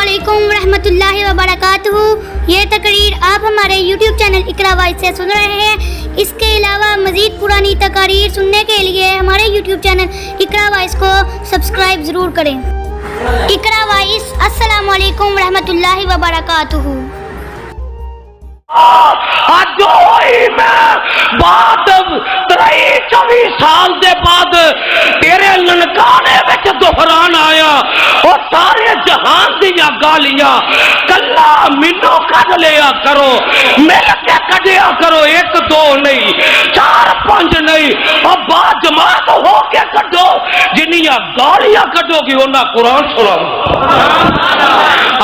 علیکم ورحمۃ اللہ وبرکاتہ۔ یہ تقریر آپ ہمارے یوٹیوب چینل اقرا وائس سے سن رہے ہیں۔ اس کے علاوہ مزید پرانی تقاریر سننے کے لیے ہمارے یوٹیوب چینل اقرا وائس کو سبسکرائب ضرور کریں۔ اقرا وائس، السلام علیکم ورحمۃ اللہ وبرکاتہ۔ اج ہوئی میں بات 23 سال دے بعد تیرے ننکانے وچ دہران آیا اور سارے جہان دیا گالیاں کلا مینو کڈ لیا کرو، مل کے کڈیا کرو، 1 2 نہیں 4 5 نہیں، اور با جماعت ہو کے کڈو، جنیاں گالیاں کڈو گی انہاں قرآن سناؤ۔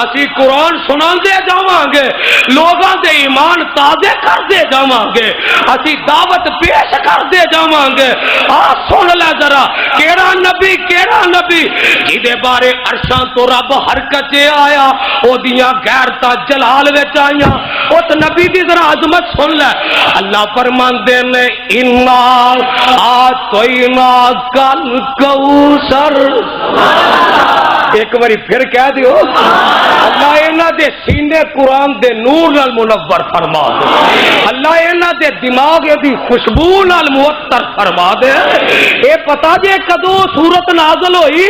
اسی قرآن سنا دے جاواں گے، لوگاں دے ایمان تازے کر دے جاواں گے، اسی دعوت پیش کر دے جاواں گے۔ سن لے ذرا کیڑا نبی جدے بارے عرشاں تو رب حرکت چ آیا، او دیاں غیرتاں جلال وچ آئیاں، اس نبی دی ذرا عظمت سن لے۔ اللہ فرماندے نے انا آتینا کل کوثر، ایک باری پھر کہہ دیو، اللہ انہاں دے سینے قرآن دے نور نال منور فرما دے، اللہ انہاں دے دماغ دی خوشبو نال معطر فرما دے۔ اے پتہ جے کدوں سورت نازل ہوئی؟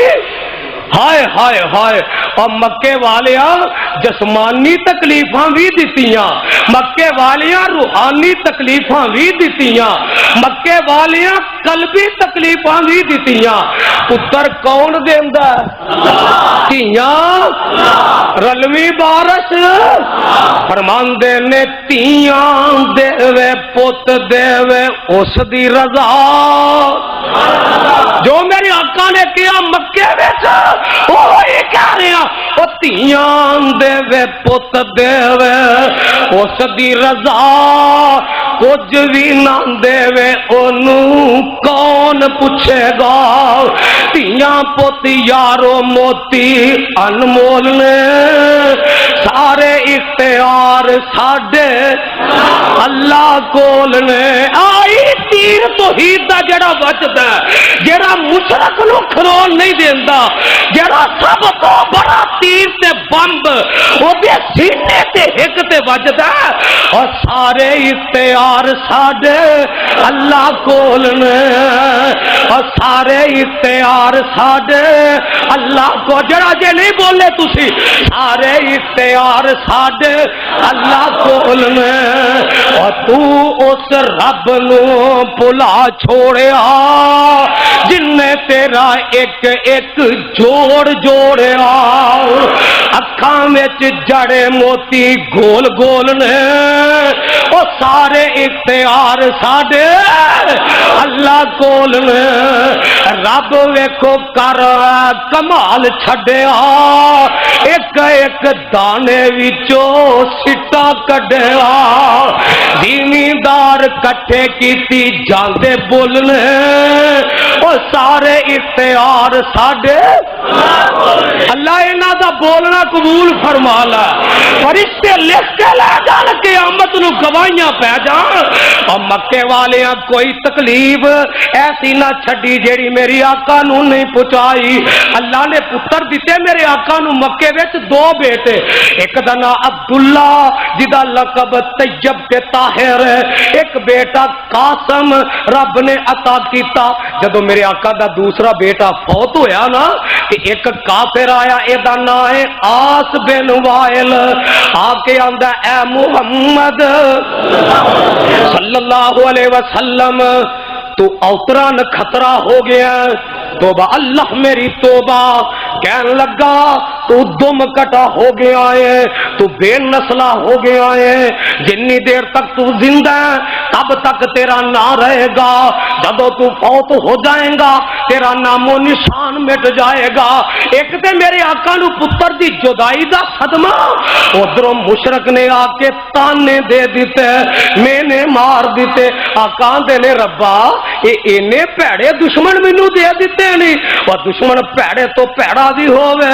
ہائے ہائے ہائے، اور مکے والیاں جسمانی تکلیفاں بھی دتیاں، مکے والیاں روحانی تکلیفاں بھی دتیاں، مکے والیاں قلبی تکلیفاں بھی دتیاں۔ پتر کون دیندا ہے؟ تیاں رلوی بارش فرماندے نے تیاں دے پت دے اس دی رضا، جو میرے آقا نے کیا مکے وچ وہی کہہ رہے ہیں، او تیاں دے پت دے اس دی رضا، کچھ بھی نہ دے اونوں کون پوچھے گا۔ تیاں پت یارو موتی انمول نے، سارے اختیار ساڈے اللہ کول نے۔ آئی تیر توحید دا جڑا بچدا ہے، جڑا مشرک نو کھلون نہیں دیندا، جڑا سب تو بڑا تیر تے بمب او دے سینے تے ہک تے وجدا ہے، اور سارے اختیار ساڈے اللہ کول نے، اور سارے اختیار ساڈے اللہ کو، جڑا جے نہیں بولے تسی، سارے اختیار ساڈے اللہ کول نے۔ اور تو اس رب نو بھلا چھوڑیا جن نے تیرا ایک ایک جوڑ جوڑیا، اکھاں وچ جڑے موتی گول گول نے، او سارے اختیار ساڈے اللہ کول نے۔ رب ویکھو کر کمال چھڈیا، ایک ایک دانے وچوں سٹا کڈیا، زمیندار کٹھے کیتی جاندے بولنے، او سارے اختیار ساڈے اللہ انہاں دا بولنا قبول فرما لا۔ فرشتے لکھ کے لے جان قیامت نو گواہیاں پہ جان، اور مکے والیاں کوئی تکلیف ایسی نہ چھڈی جیڑی میری آقا نو نہیں پہنچائی۔ اللہ نے پتر دیتے میرے آقا نو مکے وچ 2 بیٹے، ایک دا نام عبداللہ جدا لقب طیب تے طاہر، ایک بیٹا قاسم رب نے عطا کیتا۔ جدو میرے آقا دا دوسرا بیٹا فوت ہویا نا، کہ ایک کافر آیا، اے دا نام ہے آس بن وائل، آ کے آندا اے محمد صلی اللہ علیہ وسلم، تو اوتران خطرہ ہو گیا، توبہ اللہ میری توبہ، کہنے لگا تو دم کٹا ہو گیا ہے، تو بے نسلہ ہو گیا ہے، جنی دیر تک تو زندہ ہے تب تک تیرا نہ رہے گا، جب تو فوت ہو جائے گا تیرا نام و نشان مٹ جائے گا۔ ایک تے میرے آقا نو پتر دی جدائی دا صدمہ، ادھروں مشرک نے آ کے تانے دے دیتے، میں نے مار دیتے۔ آقا دے نے ربا اینے پیڑے دشمن مینوں دے دیتے نہیں، اور دشمن پیڑے تو پیڑا بھی ہووے،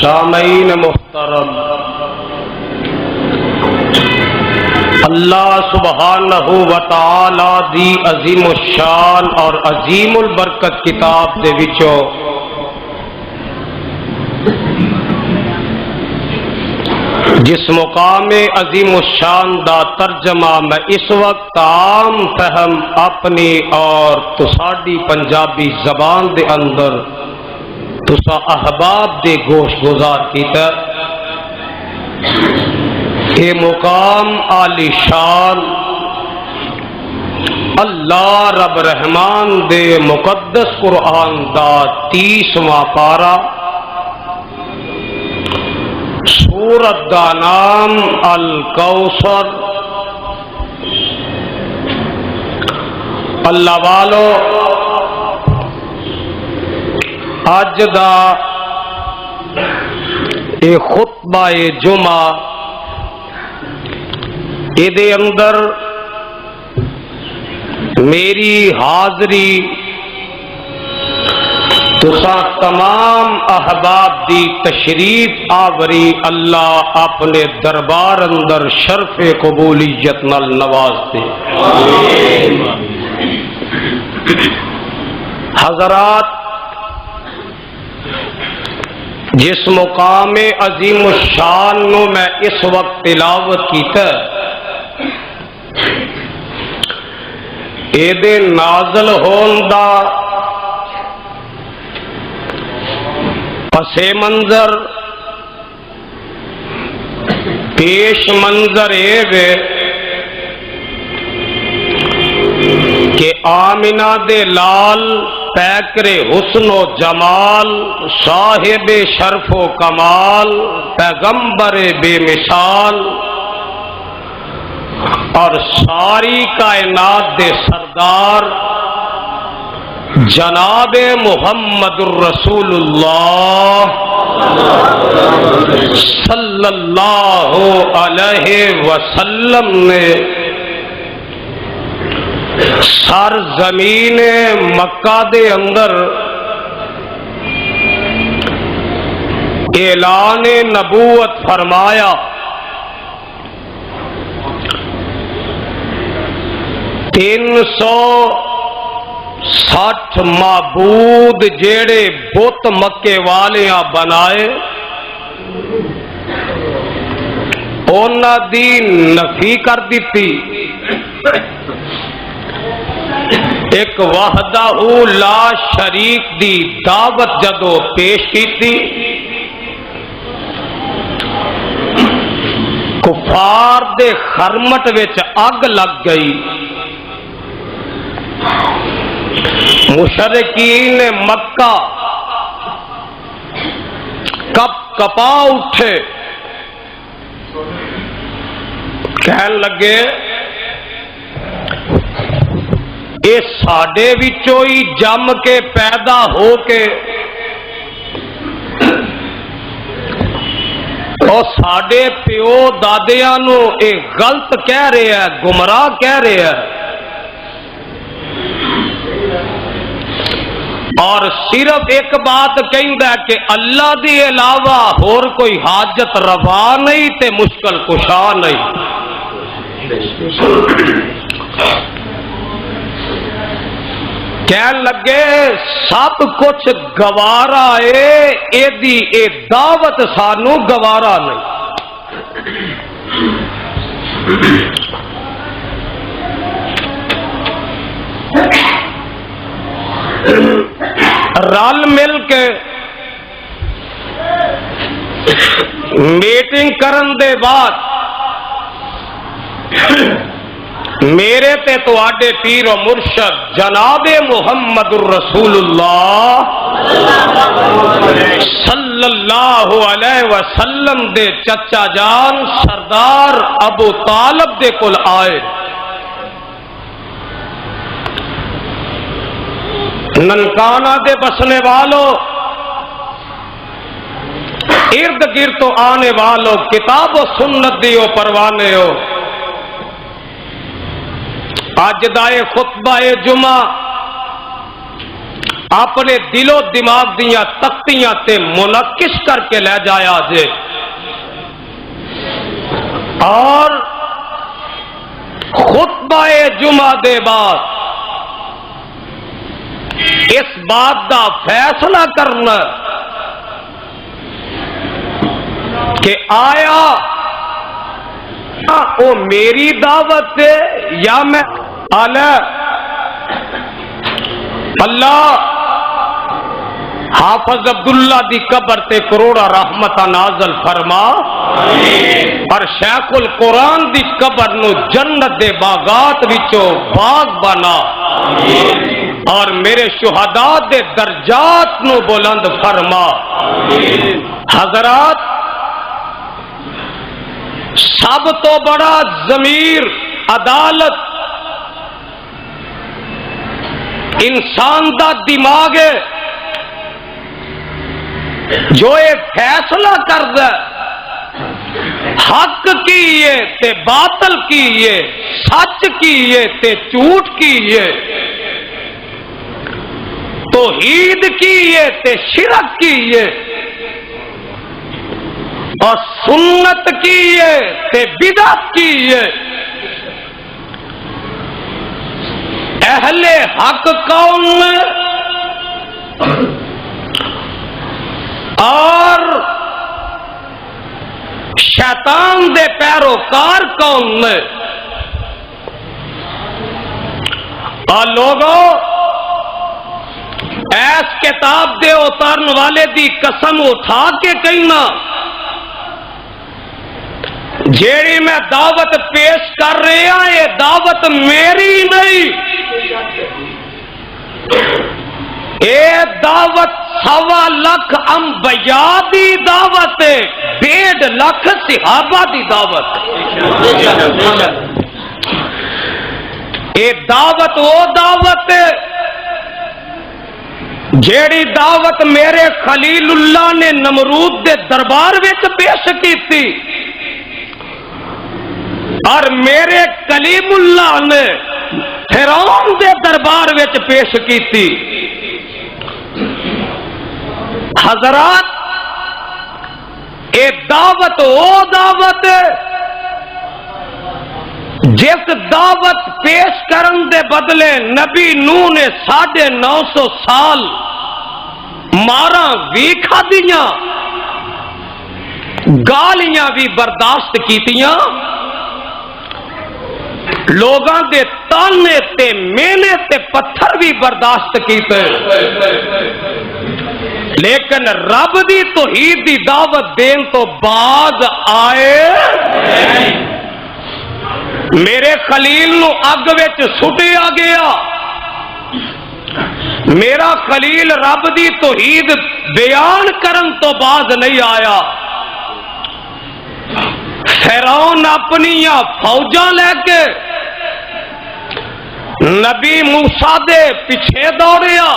سامعین محترم، اللہ سبحانہ و تعالی دی عظیم الشان اور عظیم البرکت کتاب دے وچوں جس مقام عظیم الشان دا ترجمہ میں اس وقت عام فہم اپنی اور تساڈی پنجابی زبان دے اندر تسا احباب دے گوش گزار کیتا، یہ مقام عالی شان اللہ رب رحمان دے مقدس قرآن دا 30واں پارہ، سورت دا نام الکوثر۔ اللہ والو، اج دا اے خطبہ جمعہ دے اندر میری حاضری تسا تمام احباب دی تشریف آوری اللہ اپنے دربار اندر شرف قبولیت نال نواز دے۔ حضرات، جس مقام عظیم الشان نو میں اس وقت تلاوت کیتا اے دے نازل ہون دا پس منظر پیش منظر اے وے کہ آمنہ دے لال پیکرے حسن و جمال صاحب شرف و کمال پیغمبر بے مثال اور ساری کائنات دے سردار جناب محمد الرسول اللہ صلی اللہ علیہ وسلم نے سرزمین مکہ دے اندر اعلان نبوت فرمایا۔ 360 معبود جیڑے بت مکے والیاں بنائے اونا دی نفی کر دیتی، ایک وحدہ لا شریک دی دعوت جدو پیش کی تھی، کفار دے خرمٹ وچ اگ لگ گئی، مشرکین مکہ کپ کپا اٹھے، کہن لگے اے ساڈے وچوں ہی جم کے پیدا ہو کے اور ساڈے پیو دادیاں نو اے غلط کہہ رہے ہیں، گمراہ کہہ رہے ہیں، اور صرف ایک بات کہندا ہے کہ اللہ دی علاوہ اور کوئی حاجت روا نہیں تے مشکل کشا نہیں۔ کہن لگے سب کچھ گوارا ہے، اے دعوت سانو گوارا نہیں۔ رل مل کے میٹنگ کرن دے بعد میرے تے تواڈے پیر و مرشد جناب محمد الرسول اللہ صلی اللہ علیہ وسلم دے چچا جان سردار ابو طالب دے کول آئے۔ ننکانہ دے بسنے والوں، ارد گرد تو آنے والوں، کتاب و سنت دیو پروانے ہو، اج دائے خطبہ جمعہ اپنے دل و دماغ دیاں تختیاں تے منعکس کر کے لے جایا جے، اور خطبہ جمعہ دے بعد اس بات دا فیصلہ کرنا کہ آیا وہ میری دعوت ہے یا میں اللہ حافظ عبداللہ دی قبر تے کروڑا رحمت نازل فرما، اور شیخ القرآن دی قبر نو جنت دے باغات وچوں باغ بنا، اور میرے شہداء دے درجات نو بلند فرما۔ حضرات، سب تو بڑا ضمیر، عدالت انسان دا دماغ ہے جو یہ فیصلہ کردا حق کیے تے باطل کیے، سچ کیے تے جھوٹ کیے، توحید کیے تے شرک کیے، اور سنت کیے تے بدعت کیے۔ اہل حق کون نے اور شیطان دے پیروکار کون نے؟ اور لوگوں، ایس کتاب دے اتارن والے دی قسم اٹھا کے کہنا، جیڑی میں دعوت پیش کر رہا یہ دعوت میری نہیں، یہ دعوت 1.25 لاکھ انبیاء دی دعوت ہے، 1.5 لاکھ صحابہ دی دعوت۔ یہ دعوت وہ دعوت ہے جیڑی دعوت میرے خلیل اللہ نے نمرود دے دربار وچ پیش کی تھی، اور میرے کلیم اللہ نے فرعون دے دربار وچ پیش کی تھی۔ حضرات، اے دعوت وہ دعوت جس دعوت پیش کرن دے بدلے نبی نوح نے 950 سال مارا بھی کھادیاں، گالیاں بھی برداشت کیتیاں، لوگاں دے تانے تے مینے تے پتھر بھی برداشت کیتے، لیکن رب دی توحید دی دعوت دین تو بعد آئے میرے خلیل نو اگ وچ سٹیا گیا۔ میرا خلیل رب دی توحید بیان کرن تو بعد نہیں آیا، فرعون اپنی فوجاں لے کے نبی موسیٰ دے پیچھے دوڑیا۔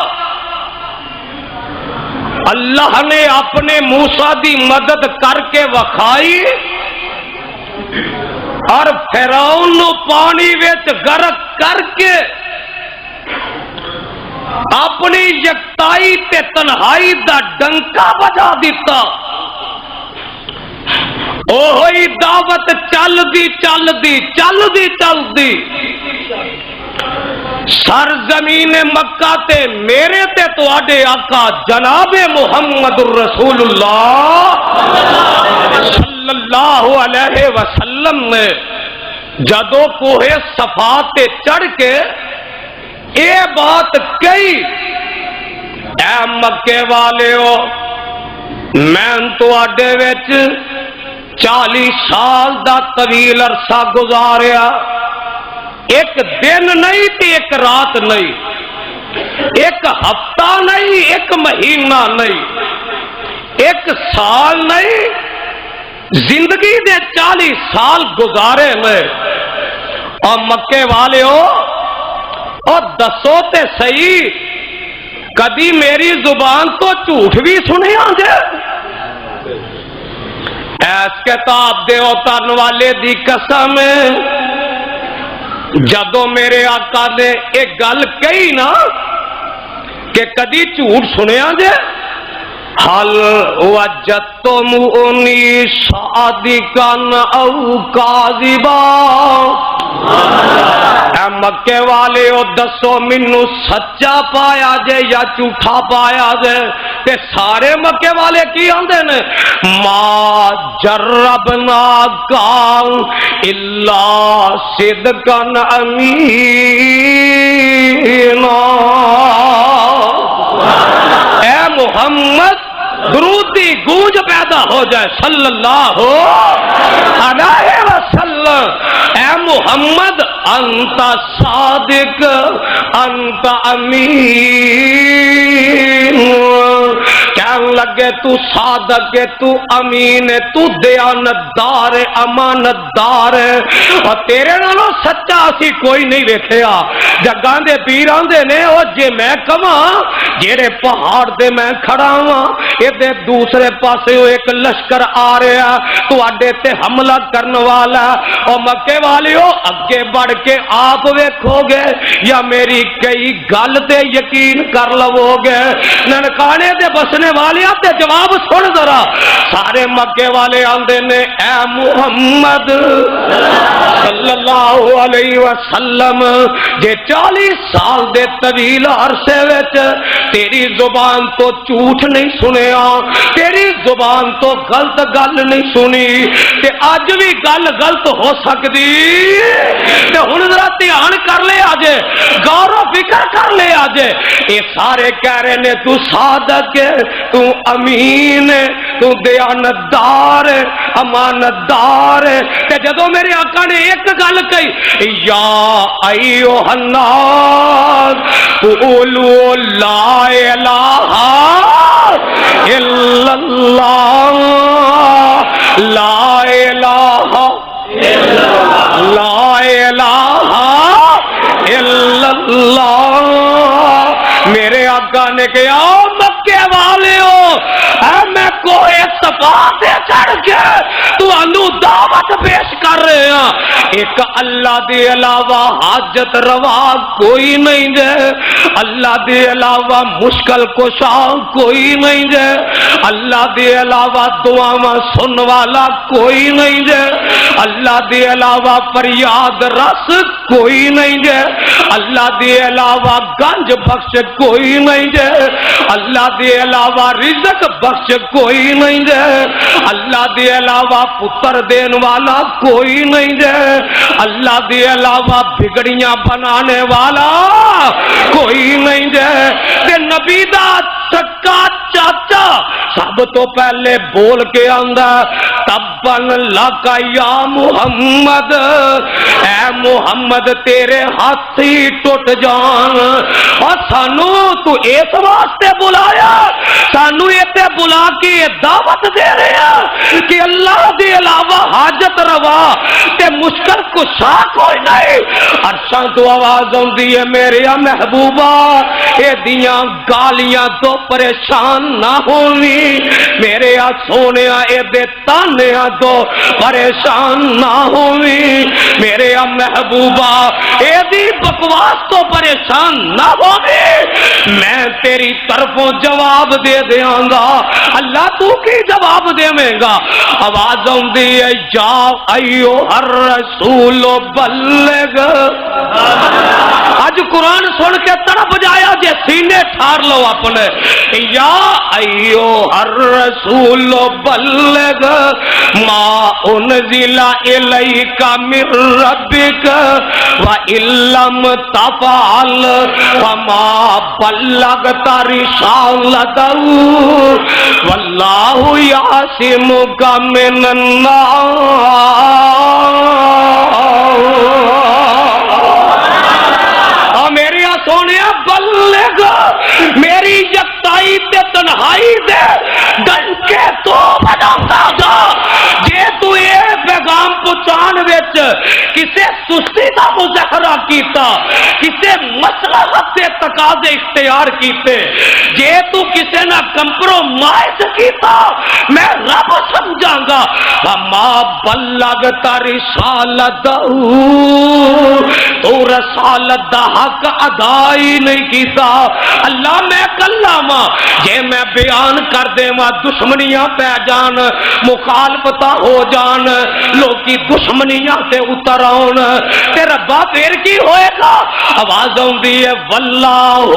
اللہ نے اپنے موسیٰ دی مدد کر کے وکھائی، اور فرعون نو پانی وچ غرق کر کے اپنی یکتائی تے تنہائی دا ڈنکا بجا دیتا۔ اوہی دعوت چل دی سرزمین مکہ تے میرے تے تواڈے آقا جناب محمد الرسول اللہ صلی اللہ علیہ وسلم نے جدو کوہ صفا تے چڑھ کے اے بات کہی، اے مکے والےو، میں تواڈے وچ 40 سال دا طویل عرصہ گزاریا، ایک دن نہیں تے ایک رات نہیں، ایک ہفتہ نہیں، ایک مہینہ نہیں، ایک سال نہیں، زندگی دے 40 سال گزارے میں۔ اور مکے والے ہو، اور دسو تے صحیح، کدی میری زبان تو جھوٹ بھی سنے آجے؟ ایس کتاب دے اترن والے دی قسم، جدو میرے آقا نے ایک گل کہی نا، کہ کدی جھوٹ سنیا جے حل وجدتمونی صادقا او کاذبا اے مکے والے او دسو مینو سچا پایا جے یا جھوٹا پایا جے تے سارے مکے والے کی آندے نے ما جربنا کا الا صدقا امینا اے محمد درودی گونج پیدا ہو جائے صلی اللہ علیہ وسلم اے محمد انت صادق انت امین کہنے لگے تو صادق ہے تو امین ہے تو دیانتدار ہے امانتدار ہے اور تیرے نالوں سچا اسی کوئی نہیں ویکھیا جگاں دے پیراں دے نے او جے میں کہاں جڑے پہاڑ دے میں کھڑا ہاں دے دوسرے پاسے ایک لشکر آ رہا تواڈے تے حملہ کرنے والا او مکے والیو اگے بڑھ کے آپ ویکھو گے یا میری کئی گل تے یقین کر لو گے ننکانے دے بسنے والے تے جواب سن ذرا سارے مکے والے آندے نے اے محمد صلی اللہ علیہ وسلم جے 40 سال دے طویل عرصے وچ تیری زبان تو جھوٹ نہیں سنیا تیری زبان تو غلط گل نہیں سنی تے اج بھی گل غلط ہو سکتی تے ہن ذرا دھیان کر لے اجے غور و فکر کر لے اجے اے سارے کہہ رہے نے تو صادق ہے تو امین ہے تو دیانتدار ہے امانتدار ہے تے جدوں میرے آقا نے ایک گل کہی یا ایھا الناس قولوا لا الہ الا اللہ لا الہ لا الہ الا اللہ میرے آقا نے کہا مکے والے ہو میں کوئی صفا سے چڑھ کے تو انو دعوت پیش کر رہے ہیں ایک اللہ دے علاوہ حاجت روا کوئی نہیں دے اللہ دے علاوہ مشکل کشا کوئی نہیں دے اللہ دے علاوہ دعاواں سن والا کوئی نہیں دے اللہ دے علاوہ فریاد رس کوئی نہیں دے اللہ دے علاوہ گنج بخش کوئی نہیں دے اللہ دے علاوہ رزق بخش کوئی نہیں دے اللہ دے علاوہ پتر دین والا کوئی نہیں دے اللہ دے علاوہ بگڑیاں بنانے والا کوئی نہیں دے تے نبی دا سکا چاچا سب تو پہلے بول کے آندا تبن لکا یا محمد اے محمد تیرے ہاتھ ہی ٹوٹ جان اور سانو تو اس واسطے بلایا سانو ایتھے بلا کے دعوت دے رہے ہیں کہ اللہ دے علاوہ حاجت روا تے مشکل کشا کوئی نہیں عرشاں تو آواز آندی ہے میرے محبوبہ اے دیاں گالیاں تو پریشان نہ ہونی میرے سونے اے دے تانیاں تو پریشان نہ ہونی میرے محبوبہ اے دی بکواس تو پریشان نہ ہونی میں تیری طرفوں جواب دے دیاں گا اللہ تو کی جواب دے میں گا آواز آندی ہے یا ایھا الرسول بلغ آج قرآن سن کے تڑپ جایا جے سینے ٹھار لو اپنے یا ایھا الرسول بلغ ما انزل الیک من ربک وان لم تفعل فما بلغت رسالته واللہ یعصمک من الناس میری سونے بلغ میری یکتائی تے تنہائی دے ڈنکے تو بجاتا جا جے تو یہ پیغام پہنچان وچ کسے سستی دا مظاہرہ کیتا کسے مصلحت سے تقاضے اختیار کیتے جے تو کسے نہ کمپرومائز کیتا میں رب سمجھاں گا وما بلغت رسالت تو رسالت دا حق ادا ہی نہیں کیتا اللہ میں کلاما جے میں بیان کر دے ماں دشمنیاں پہ جان مخالفت ہو جان لوکی دشمنیاں سے اتر آن تے ربا پھر کی ہوئے گا آواز آندی ہے واللہ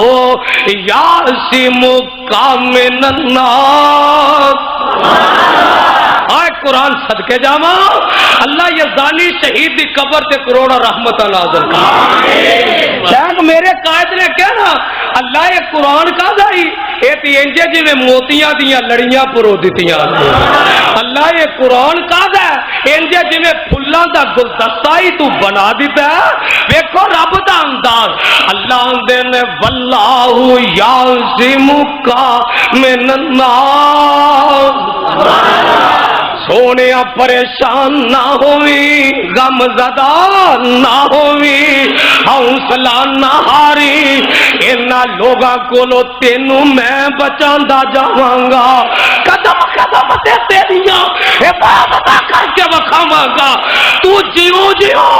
یعصمک من الناس آئے قرآن صدقے جاما اللہ یزدانی شہید دی قبر تے کروڑا رحمت نازل شاید میرے قائد نے کہنا اللہ یہ قرآن کا دائی یہ تی انجے جی میں موتیاں دیاں لڑیاں پرو دیتیاں اللہ یہ قرآن کا دا انجے جی میں پھلاں دا گلدستائی تو بنا دیتا ہے ویکھو رب دا انداز اللہ دے نے واللہ یعصمک من الناس سونے پریشان نہ ہوئی غم زدہ نہ ہوئی حوصلہ نہ ہاری انہاں لوگاں کولو تینوں میں بچاندا جاواں گا قدم قدم تے تیریاں حفاظتاں کر کے وکھاواں گا تو جیوں جیوں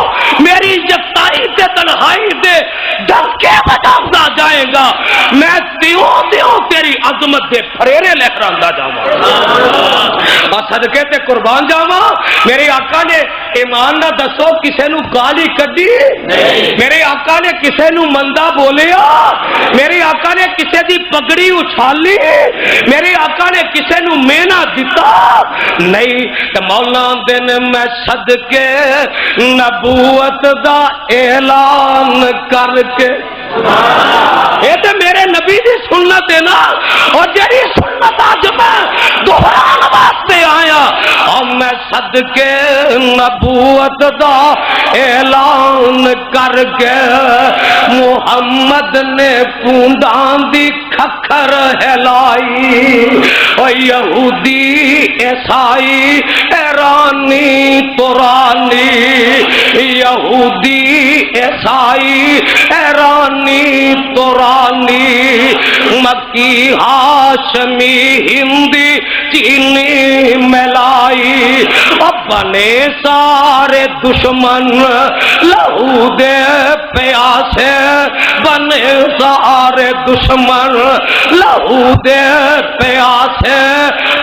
میری یکتائی تے تنہائی دے ڈنکے بجاندا جائے گا میں دیوں دیوں تیری عظمت دے پھریرے لہراندا جاواں گا صدقے تے قربان جاواں میرے آقا نے ایمان نہ دسو کسے نو گالی کڈی میرے آقا نے کسے نو مندا بولیا میرے آقا نے کسے دی پگڑی اچھالی میرے آقا نے کسے نو مینا دیتا نہیں تے مولا دن میں صدقے نبوت دا اعلان کر کے یہ تے میرے نبی دی سنت ہے نا اور جڑی سنت اج میں دہران واسطے آیا اور میں صدقے نبوت دا اعلان کر کے محمد نے پونداں دی کھکھر ہلائی او یہودی عیسائی ایرانی تورانی یہودی عیسائی ایرانی تورانی مکی ہاشمی ہندی چینی ملائی بنے سارے دشمن لہو دے پیاسے بنے سارے دشمن لہو دے پیاسے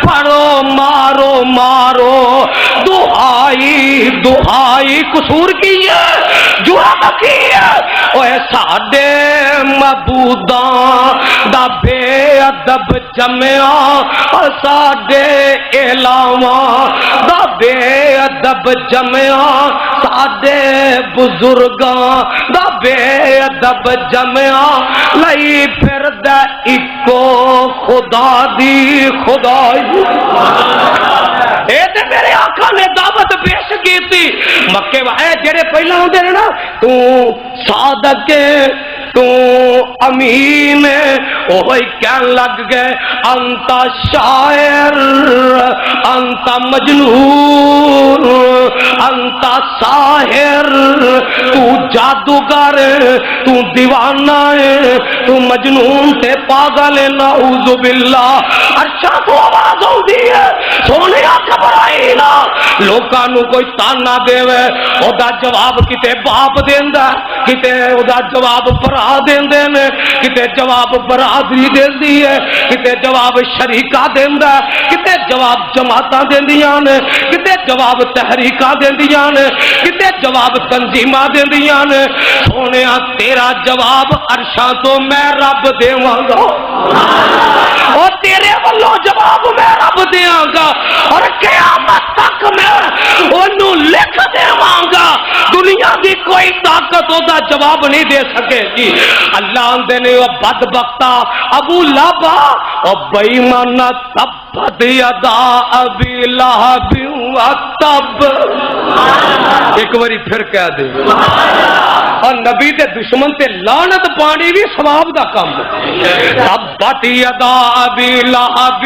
پڑھو مارو مارو دہائی دہائی قصور کی ہے جرم کی ہے اوے ساڈے معبوداں دا بے ادب جمیا اور ساڈے الہواں دا بے ادب جمیا ساڈے بزرگاں دا بے ادب جمیا لئی پھردا اکو خدا دی خدائی اے تے میرے آقا نے دعوت پیش کی تھی مکے والے جڑے پہلا ہوندے نے نا تو صادق تو امین اوہی کہن لگ گئے انتا شاعر انتا مجنون انتا ساحر تو جادوگر تو دیوانہ ہے تو مجنون تے پاگل نعوذ باللہ ارشا تو آواز ہوندی ہے سونے گھبرائی نا لوکاں نو کوئی تانا دے او دا جواب کتے باپ دیندا کتے او دا جواب برا دیندے نے کتے جواب برادری دیندی ہے کتے جواب شریکہ دیندا کتے جواب جماعتاں دیندیاں نے کتے جواب تحریکاں دیندیاں نے کتے جواب تنظیماں دیندیاں نے سونیا تیرا جواب عرشاں تو میں رب دیواں گا اور تیرے والوں جواب میں رب دیاں گا اور قیامت تک میں انہوں لکھ دیواں گا دنیا دی کوئی طاقت ہوتا جواب نہیں دے سکے گی اللہ اندے نے وہ بدبختہ ابو لہب اور بےایمانہ تبت یدا ابی لہب وتب ایک باری پھر کہہ دے اور نبی دے دشمن تے لعنت پانی بھی ثواب دا کام تبت یدا ابی لہب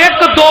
1-2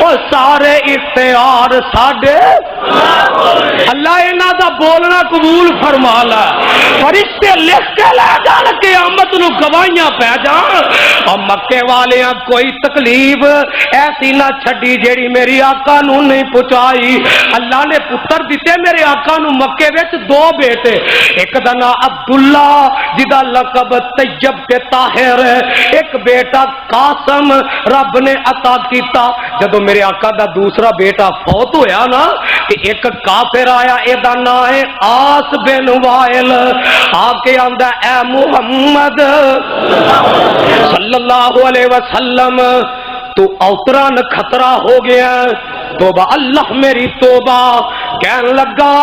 اور سارے اختیار ساڈے اللہ انہاں دا بولنا قبول فرما لا فرشتے لکھ کے لے جان قیامت نو گواہیاں پہ جان اور مکے والیاں کوئی تکلیف ایسی نہ چھڈی جیڑی میری آقا نو نہیں پہنچائی اللہ نے پتر دیتے میرے آقا نو مکے وچ دو بیٹے ایک دا نام عبداللہ جدا لقب طیب تے طاہر ایک بیٹا قاسم رب نے عطا کیتا جدو میرے آقا دا دوسرا بیٹا فوت ہویا نا کہ ایک کافر آیا اے دا نام ہے آس بن وائل آ کے آندا اے محمد صلی اللہ علیہ وسلم تو اوتران خطرہ ہو گیا توبہ اللہ میری توبہ کہنے لگا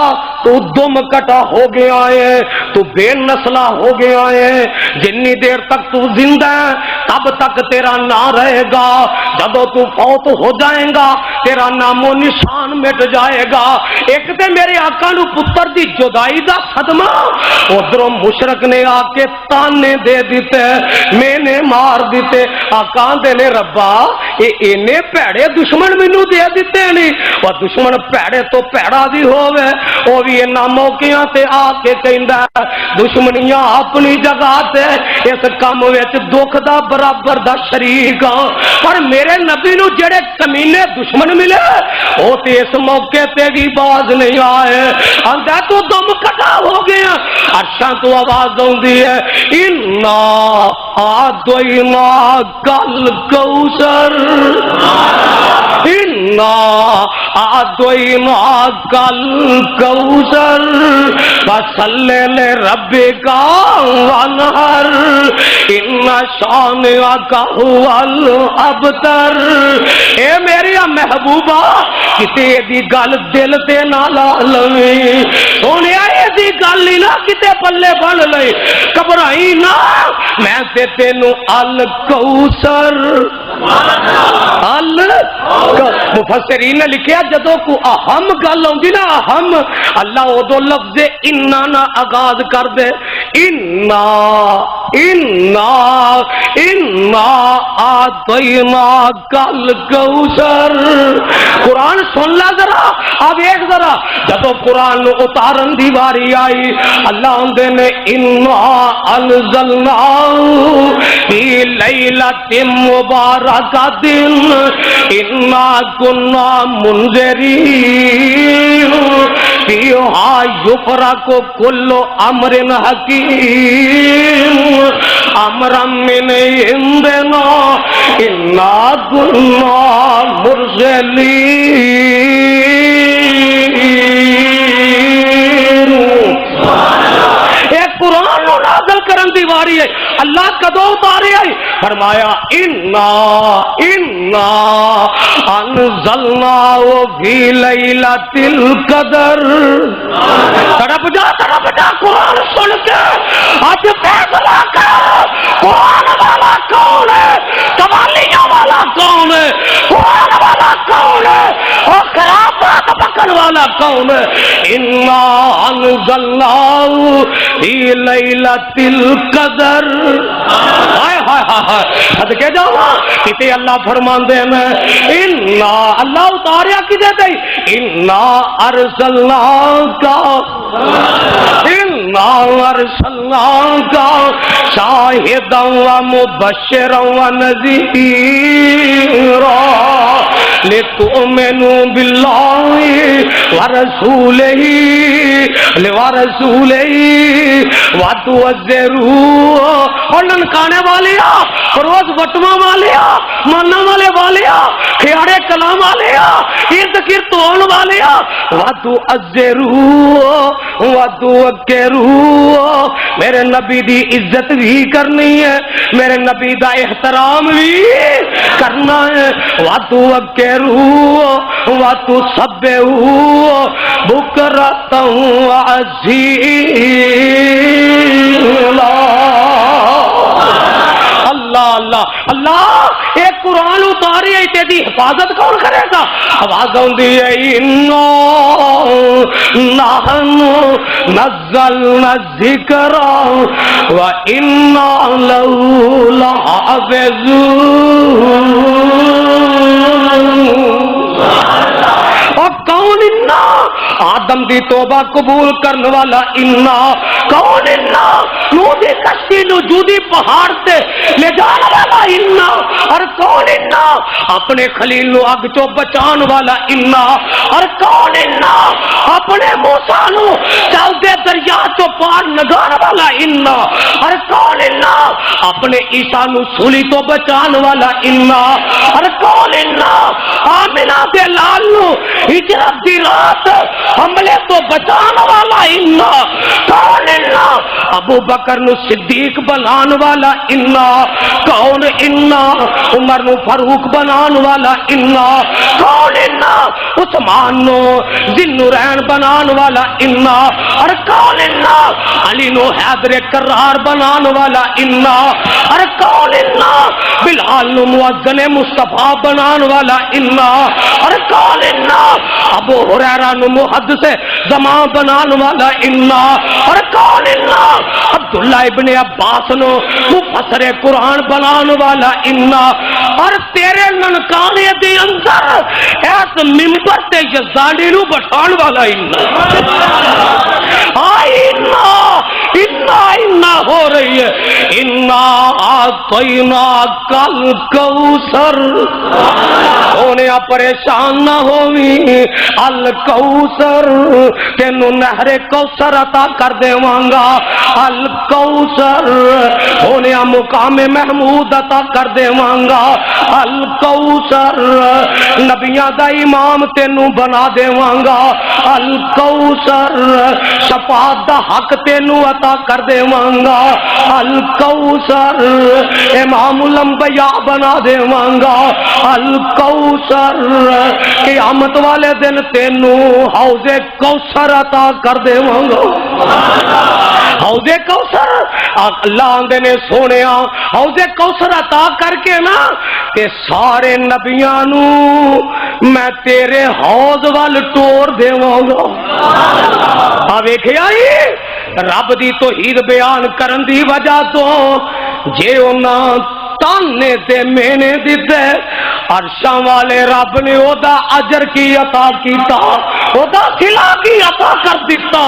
تو دم کٹا ہو گیا ہے تو بے نسلہ ہو گیا ہے جنی دیر تک تو زندہ ہے تب تک تیرا نہ رہے گا جب تو فوت ہو جائے گا تیرا نام و نشان مٹ جائے گا ایک تے میرے آقا نو پتر دی جدائی دا صدمہ ادھروں مشرک نے آ کے تانے دے دیتے میں نے مار دیتے آقا دے نے ربا اینے پیڑے دشمن مینوں دے دیتے نہیں اور دشمن پیڑے تو پیڑا بھی ہووے او بھی انہاں موقعاں تے آ کے کہندا دشمنیاں اپنی جگہ تے اس کام وچ دکھ دا برابر دا شریک پر میرے نبی نو جڑے کمینے دشمن ملے او تے اس موقع تے بھی باز نہیں آئے آندا تو دم کٹا ہو گیا عرشاں تو آواز آوندی ہے انا آدینا کل کوثر انا آدینا کل کوثر فصلی لربک وانحر ان شانئک هو الابتر اے میری محبوبہ کتے دی گل دل تے نہ لا لویں سونیا اے دی گل ہی نہ کتے پلے بن لے گھبرائی نہ میں تے تینوں الکوثر مفسرین نے لکھیا جدو کو اہم گل ہوندی نا اہم اللہ ادو لفظ انا نہ آغاز کر دے انا انا انا آتینا کل کوثر قرآن سن لا ذرا اب ایک ذرا جدو قرآن نو اتارن دی واری آئی اللہ اندے نے انا انزلنا فی لیلۃ مبارکۃ انا کنا منذرین فیہا یفرق کل امر حکیم امرا من عندنا انا کنا مرسلین قرآن نو نازل کرن دی واری ہے اللہ کدو اتارے آئی فرمایا انا انزلنا فی لیلۃ القدر تڑپ جا قرآن سن کے آج فیصلہ کر قرآن والا کون ہے قوالیاں والا کون ہے قرآن والا کون ہے اور خرابات پکڑ والا کون ہے انا انزلنا فی لیلۃ القدر ہائے ہائے ہائے صدقے جاواں کتے اللہ فرماندے ہیں انا اللہ اتاریا کدے تے انا ارسلناک شاہدا و مبشرا و نذیرا لتؤمنوا باللہ ورسولہ وتعزروہ اور ننکانے والیا روز بٹوا والیا مانا والے والیا کھیاڑے کلام والیا ارد گرد تون والیا وتعزروہ وتوقروہ میرے نبی دی عزت بھی کرنی ہے میرے نبی دا احترام بھی کرنا ہے وتوقروہ وتسبحوہ بکرۃ وعصیلا اللہ اللہ اللہ ایک قرآن اتاری ہے تیری حفاظت کون کرے گا آواز ہوندی ہے انا نحن نزلنا الذکر وَإِنَّا لَهُ لَحَافِظُونَ اور کون انا آدم دی توبہ قبول کرنے والا انا کون انا نوح دی کشتی نو جودی پہاڑ تے لے جان والا انا اور کون انا اپنے خلیل نو اگ چو بچان والا انا اور کون انا اپنے موسیٰ نو چل دے دریا چو پار لگان والا انا اور کون انا اپنے عیسیٰ نو سولی تو بچان والا انا اور کون انا آمنہ دے لال نو ہجرت دی رات حملے تو بچان والا انا کون انا ابو بکر نو صدیق بنان والا انا کون انا عمر نو فاروق بنان والا انا کون انا عثمان نو ذوالنورین بنان والا انا اور کون انا علی نو حیدر کرار بنان والا انا اور کون انا بلال نو مؤذن مصطفیٰ بنان والا انا اور کون انا ابو ہریرہ نو محدث زمان بنان والا انا اور کون انا عبداللہ ابن عباس نو مفسر قرآن بنان والا انا اور تیرے ننکانے دے اندر ایس ممبر تے یزدانی نو بٹھان والا انا ہو رہی ہے انا آتینا کل کوثر ہونے پریشان نہ ہوئی الکوثر تینو نہر کوثر عطا کر دے وانگا الکوثر ہونے مقام محمود عطا کر دے وانگا الکوثر نبیاں دا امام تینو بنا دے وانگا الکوثر شفاعت دا حق تینو عطا کر دے وانگا الکوثر امام الانبیاء بنا دے وانگا الکوثر قیامت والے دن تینو حوض کوثر عطا کر دے وانگا حوض کوثر اللہ آندے نے سونیا حوض کوثر عطا کر کے نا کہ سارے نبیاں نو میں تیرے حوض وال ٹور دے وانگا ویکھیا رب دی توحید بیان کرن دی وجہ تو جے انہاں تانے تے مینے دیتے عرشاں والے رب نے او دا اجر کی عطا کیتا او دا صلہ کی عطا کر دیتا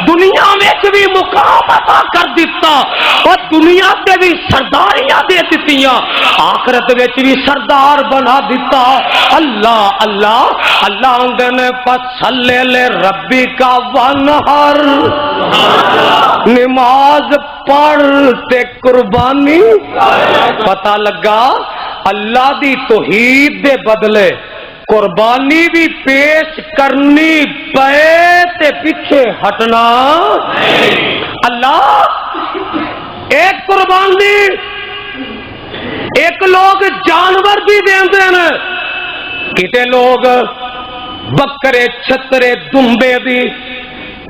دنیا وچ بھی مقام عطا کر دیتا اور دنیا تے بھی سرداریاں دے دتیاں آخرت وچ بھی سردار بنا دیتا اللہ اللہ اللہ نے فصلی لربی کا ونہر نماز پڑھتے قربانی پتہ لگا اللہ دی توحید دے بدلے قربانی بھی پیش کرنی پے تے پیچھے ہٹنا اللہ ایک قربانی ایک لوگ جانور بھی دیندے ہیں کتے لوگ بکرے چھترے دمبے دی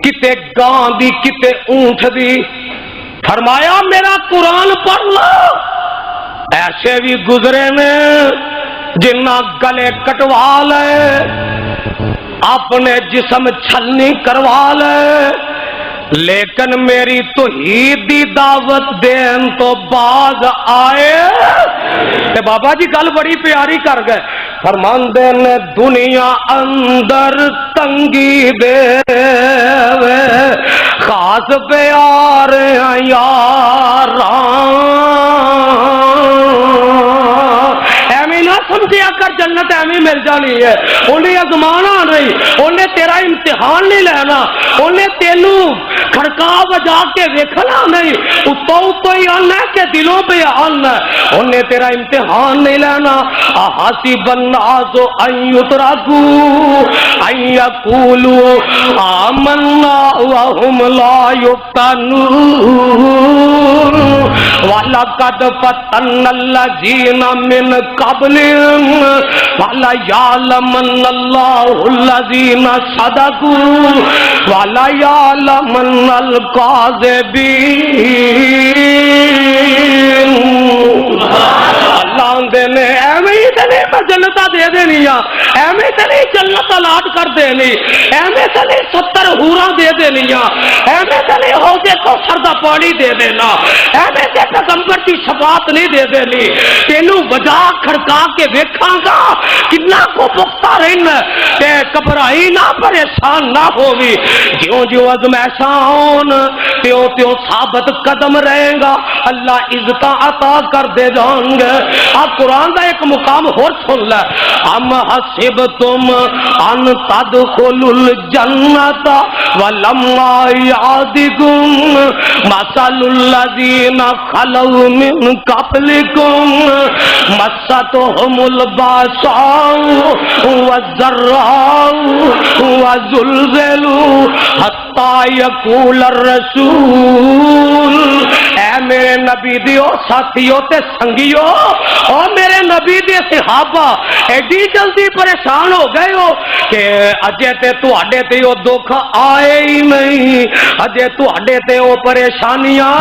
کتے گاں دی کتے اونٹ دی فرمایا میرا قرآن پڑھ لو ایسے بھی گزرے نے جنہ گلے کٹوا لے اپنے جسم چھلنی کروا لے لیکن میری توحید دی دعوت دین تو باز آئے تے بابا جی گل بڑی پیاری کر گئے فرماندے نے دنیا اندر تنگی دے خاص پیار یاراں نہ سمجھیا کر جنت ایویں مل جانی ہے انہیں ازمانا نہیں انہیں تیرا امتحان نہیں لینا انہیں تینوں کھڑکا بجا کے دیکھنا نہیں اتو ہی آنا ہے کہ دلوں پہ آنا ہے انہیں تیرا امتحان نہیں لینا احاسب الناس ان یترکوا ان یقولوا آمنا وهم لا یفتنون وَلَقَدْ فَتَنَّ الَّذِينَ مِنْ قَبْلِهِمْ وَلَيَعْلَمَنَّ اللَّهُ الَّذِينَ صَدَقُوا وَلَيَعْلَمَنَّ الْكَاذِبِينَ اللہ نے ایویں تے نہیں میں جنت دے دینی ایویں تے نہیں جنت الاٹ کر دینی ایویں تے نہیں 70 حوراں دے دینی ایویں تے نہیں حوض کوثر دا پانی دے دینا ایویں تے پیغمبر کی شفاعت نہیں دے دینی تینوں وجا کھڑکا کے ویکھاں گا کنا کو پختہ رہنا تے گھبرائی نہ پریشان نہ ہووی جیوں جیوں ازمائشاں ہون تیوں تیوں ثابت قدم رہے گا اللہ عزتاں عطا کر دے جان گے آپ قرآن کا ایک مقام اور سن لے ام حسبتم ان تدخلوا الجنت ولما یعدکم مثل الذین خلوا من قبلکم مستهم الباساء والضراء وزلزلوا حتی یقول الرسول اے میرے نبی دیو ساتھیو تے سنگیو اور میرے نبی دے صحابہ ایڈی جلدی پریشان ہو گئے ہو کہ اجے تے تواڈے تے او دکھ آئے ہی نہیں اجے تواڈے تے او پریشانیاں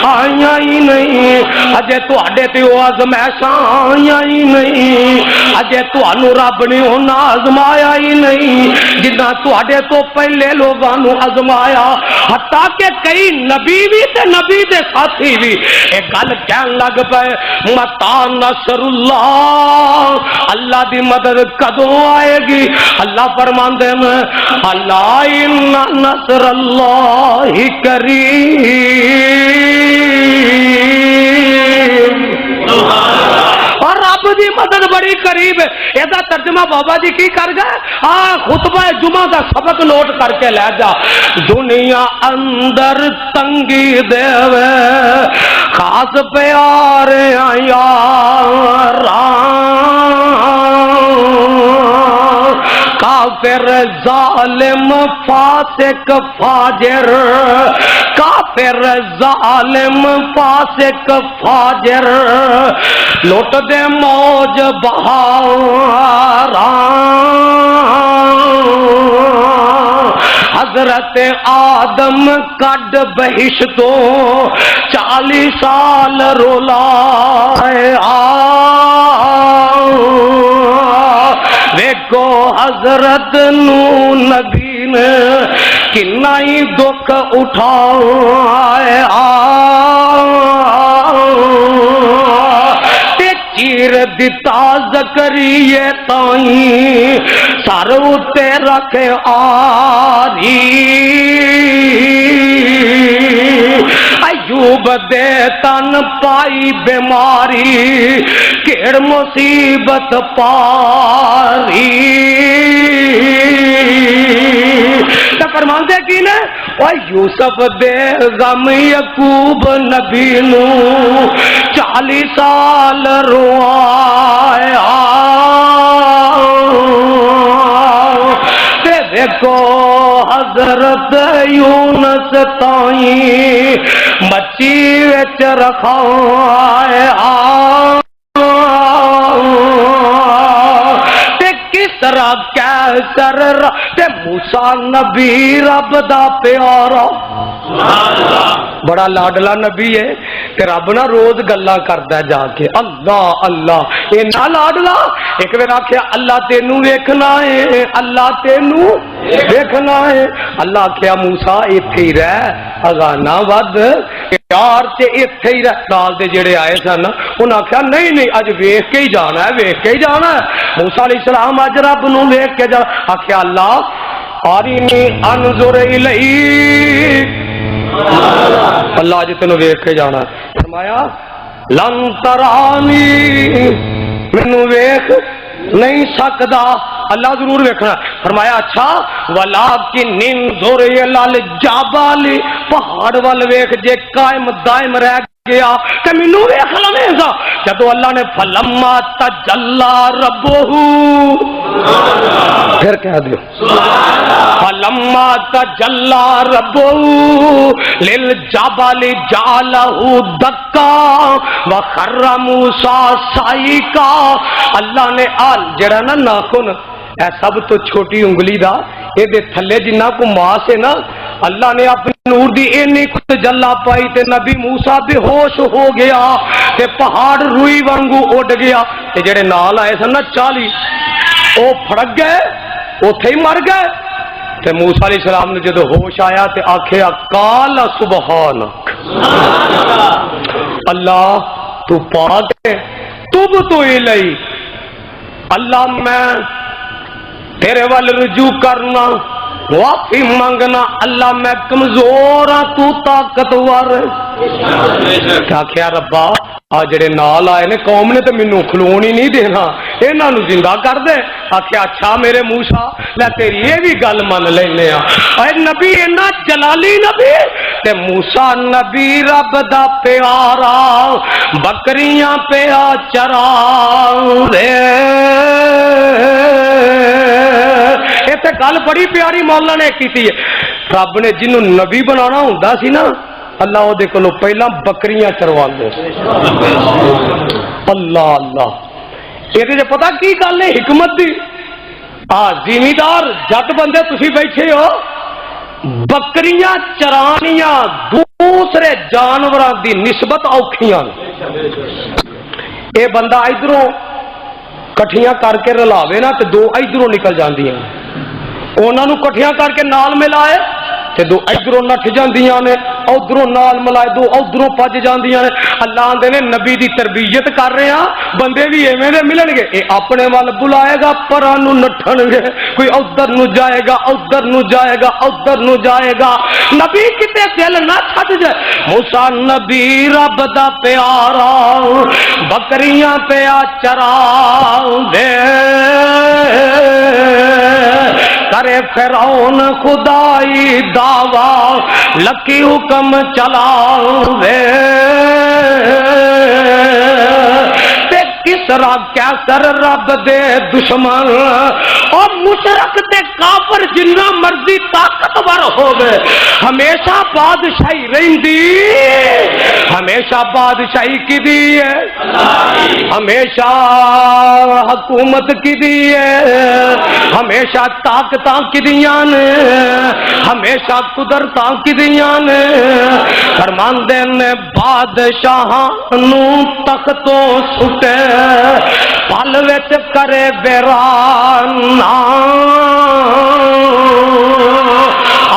آئیاں ہی نہیں اجے تواڈے تے او آزمائشاں آئیاں ہی نہیں اجے تانوں رب نے ہونا آزمایا ہی نہیں جنہ تواڈے تو پہلے لوگاں نو آزمایا حتیٰ کہ کئی نبی بھی تے نبی دے ساتھی بھی ایک گل کہن لگ پے متا نصر اللہ اللہ دی مدد کدوں آئے گی اللہ فرماندے میں اللہ ان نصر اللہ قریب اور رب دی مدد بڑی قریب ہے ایسا ترجمہ بابا جی کی کر گئے خطبہ جمعہ کا سبق نوٹ کر کے لے جا دنیا اندر تنگی دے خاص پیارے یار کافر ظالم فاسق فاجر کافر ظالم فاسق فاجر لوٹ دے موج بہار حضرت آدم کڈ بہشتوں 40 سال رولا دیکھو حضرت نو نبی نے کنا ہی دکھ اٹھائے چیر دیتا زکریہ تائیں سر اتے رکھے آری ایوب دے تن پائی بیماری کیڑ مصیبت پاری تو فرمان دے کی نے اور یوسف دے غم یعقوب نبی نو 40 سال روایا تے دیکھو حضرت یونس تائیں مچی وچ رکھائے طرح کیسر تے موسیٰ نبی رب دا پیارا بڑا لاڈلا نبی ہے کہ رب نہ روز گلا کرتا ہے جا کے اللہ اللہ اے نہ لاڈلا ایک بار آخیا اللہ تینوں ویکھنا ہے اللہ تینوں ویکھنا ہے اللہ آخیا موسیٰ ایتھے ہی رہ اگانا ود پیار تے ایتھے ہی رہ نال دے جڑے آئے سن انہاں آخیا نہیں اج ویکھ کے ہی جانا ہے ویکھ کے ہی جانا ہے موسیٰ علیہ السلام اج رب نو ویکھ کے جا آخیا اللہ ارینی انظر الیک اللہ اج تینوں ویکھ کے جانا فرمایا لن ترانی مینوں ویکھ نہیں سکدا اللہ ضرور ویکھنا فرمایا اچھا ولکن انظر الی الجبال پہاڑ ول ویکھ جے قائم دائم رہ گیا کہ مینوں ویکھ لویں گا جدو اللہ نے فلما تجلا ربہ پھر کہہ دیو فلما تجلا ربہ للجبل جعلہ دکا وخر موسیٰ صعقا اللہ نے آل جڑا نا ناخن اے سب تو چھوٹی انگلی دا اے دے تھلے جنہ کو ماس ہے نا اللہ نے اپنی نور دی اینی کت جلا پائی تے نبی موسیٰ بے ہوش ہو گیا تے پہاڑ روئی وانگو اڑ گیا تے جڑے نال آئے سن نا 40 او پھڑک گئے اوتھے ہی مر گئے تے موسیٰ علیہ السلام نے جدو ہوش آیا تے آکھیا قال سبحانک اللہ تو پاک ہے، تب تو الیہ، اللہ میں تیرے وال رجوع کرنا، معافی مانگنا، اللہ میں کمزور ہاں تو طاقتور ہے۔ کیا کیا ربا آ جڑے نال آئے نے قوم نے تو مینوں کھلون ہی نہیں دینا، انہاں نوں زندہ کر دے۔ آکھیا اچھا میرے موسیٰ لے تیری یہ بھی گل من لینے ہاں، اے نبی اینا جلالی نبی تے موسیٰ نبی رب دا پیارا بکریاں پیا چرا دے۔ تے گل بڑی پیاری مولا نے کی ہے، رب نے جنوں نبی بنانا ہوندا سی نا اللہ او دے کولوں پہلا بکریاں چرواندے۔ اللہ اللہ یہ جو پتہ کی گل ہے حکمت دی، زمیندار جٹ بندے تسی بیٹھے ہو، بکریاں چرانیاں دوسرے جانوراں دی نسبت اوکھیاں، اے بندہ ادھروں کٹھیاں کر کے رلاوے نا تے دو ادھروں نکل جاندیاں، انہاں نوں کٹھیاں کر کے نال ملائے تے دو ادھروں نٹھ جاندیاں نے، ادھروں نال ملائے دو ادھروں پج جاندیاں نے۔ اللہ آندے نے نبی دی تربیت کر رہے ہاں، بندے بھی ایویں دے ملن گے، اے اپنے وال بلائے گا پراں نوں نٹھن گے، کوئی ادھر نوں جائے گا ادھر نوں جائے گا ادھر نوں جائے گا، نبی کتے دل نہ چھڈ جائے۔ موسیٰ نبی رب دا پیارا بکریاں پیا چرا دے، کرے فرعون خدائی دعوی لکی حکم چلاوے، کسرا کیسر رب دے دشمن اور مشرک تے کافر جنہ مرضی طاقتور ہوگے ہمیشہ بادشاہی رہندی، ہمیشہ بادشاہی کی دی ہے، ہمیشہ حکومت کی دی ہے، ہمیشہ طاقتاں کی دیاں نے، ہمیشہ قدرتاں کی دیاں نے۔ فرماندے نے بادشاہاں نو تختوں سٹے پل وچ کرے بیرانا،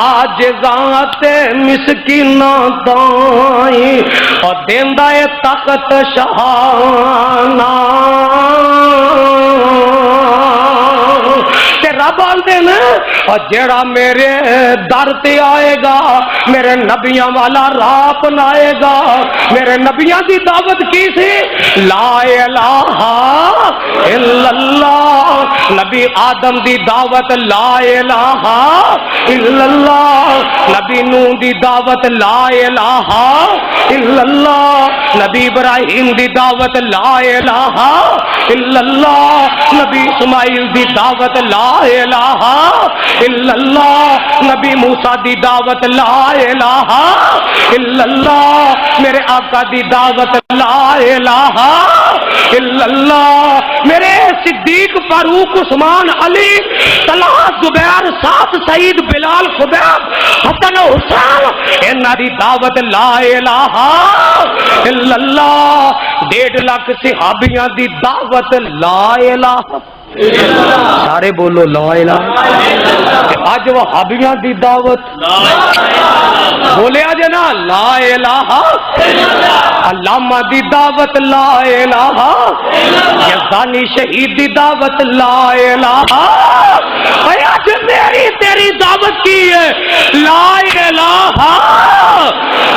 آج ذات مسکیناں تائیں اور دیندا اے طاقت شہانہ۔ رب آندے نے اور جیڑا میرے در تے آئے گا میرے نبیاں والا راہ اپنائے گا۔ میرے نبیاں دی دعوت کی سی لا الہ الا اللہ، نبی آدم دی دعوت لا الہ الا اللہ، نبی نوح دی دعوت لا الہ الا اللہ، نبی ابراہیم دی دعوت لا الہ الا اللہ، نبی اسماعیل دی دعوت لا الہ الا اللہ، نبی موسیٰ دی دعوت لا الہ الا اللہ، میرے آقا دی دعوت لا الہ الا اللہ، میرے صدیق فاروق عثمان علی طلحہ زبیر سعد سعید بلال خبیب حسن حسین انہاں دی دعوت لا الہ الا اللہ، 1.5 لاکھ صحابیاں دی دعوت لا الہ، سارے بولو لا الہ۔ اج وہابیاں دی دعوت بولیا جے نا لا الہ، علامہ دی دعوت لا الہ، یزدانی شہید دی دعوت لا الہ، اج میری تیری دعوت کی ہے لا الہ۔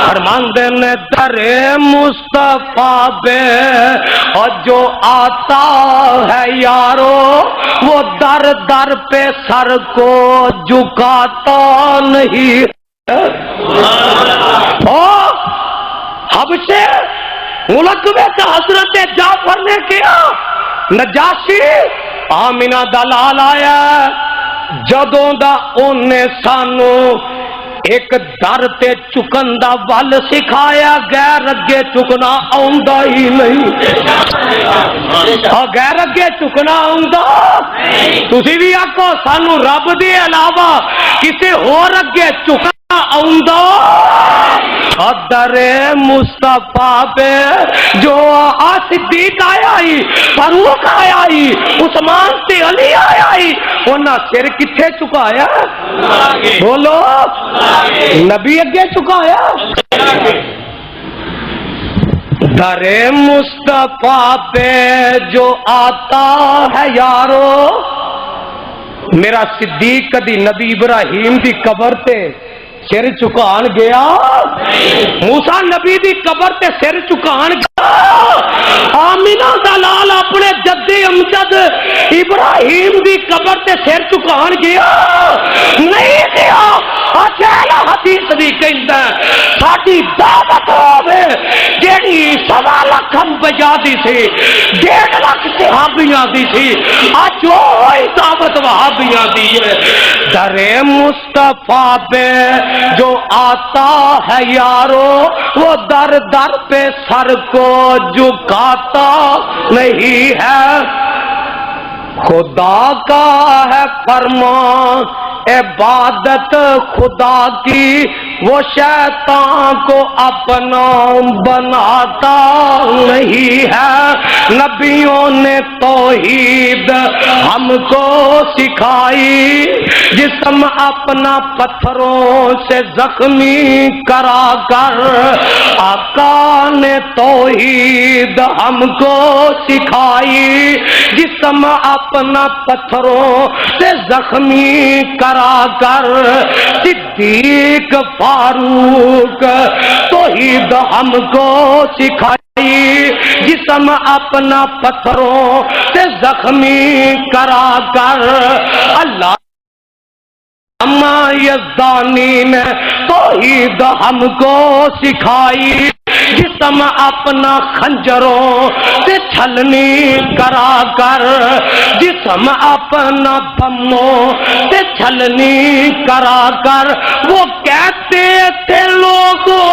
فرماندے نے در مصطفیٰ بے اور جو آتا ہے یارو وہ در در پہ سر کو جھکاتا نہیں۔ حبشے ملک میں حضرت جعفر نے کیا، نجاشی آمینہ دلال آیا جدوں دا انہیں سانو ایک در تے چکن دا ول سکھایا، غیر اگے چکنا آوندا ہی نہیں، غیر اگے چکنا آوندا، تسی بھی آکھو سانو رب دے علاوہ کسے ہور اگے چکنا آوندا۔ در مصطفیٰ پہ جو صدیق آیا ہی، فاروق آیا ہی، عثمان تے علی آیا ہی، انہاں سر کتھے چکایا؟ بولو نبی اگے چکایا۔ در مصطفیٰ پہ جو آتا ہے یارو، میرا صدیق کدی نبی ابراہیم دی قبر تے سر چکان گیا؟ موسیٰ نبی دی قبر تے سر چکان گیا؟ آمینہ دا لال اپنے جد امجد ابراہیم دی قبر تے سر چکان گیا؟ نہیں گیا۔ اچھا حدیث بھی کہندا ہے ساڈی دعوت ہوے جیڑی 1.25 لاکھ انبیاء دی سی، 1.5 لاکھ صحابیاں دی سی، اج وہی دعوت وہابیاں دی ہے۔ در مصطفیٰ پہ جو آتا ہے یارو، وہ در در پہ سر کو جھکاتا نہیں ہے۔ خدا کا ہے فرمان عبادت خدا کی، وہ شیطان کو اپنا بناتا نہیں ہے۔ نبیوں نے توحید ہم کو سکھائی، جسم اپنا پتھروں سے زخمی کرا کر۔ آقا نے توحید ہم کو سکھائی، جسم اپنا پتھروں سے زخمی کرا کر۔ صدیق فاروق توحید ہم کو سکھائی، جسم اپنا پتھروں سے زخمی کرا کر۔ اللہ یزدانی نے توحید ہم کو سکھائی، جسم اپنا خنجروں سے چھلنی کرا کر۔ جسم اپنا بموں سے چھلنی کرا کر۔ وہ کہتے تھے لوگوں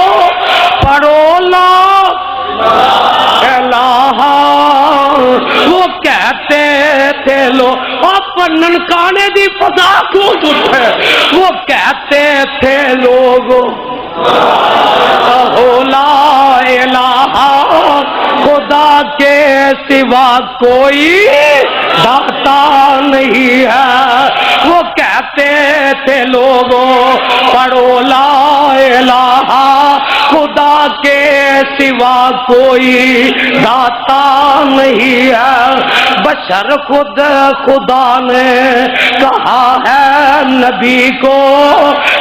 پڑھو لا الہ، وہ کہتے تھے لوگ اور ننکانے دی فضا کیوں اٹھے، وہ کہتے تھے لوگوں لا الہ، خدا کے سوا کوئی داتا نہیں ہے۔ وہ کہتے تھے لوگوں پڑھو لا الہ، خدا کے سوا کوئی داتا نہیں ہے۔ بشر خود خدا نے کہا ہے نبی کو،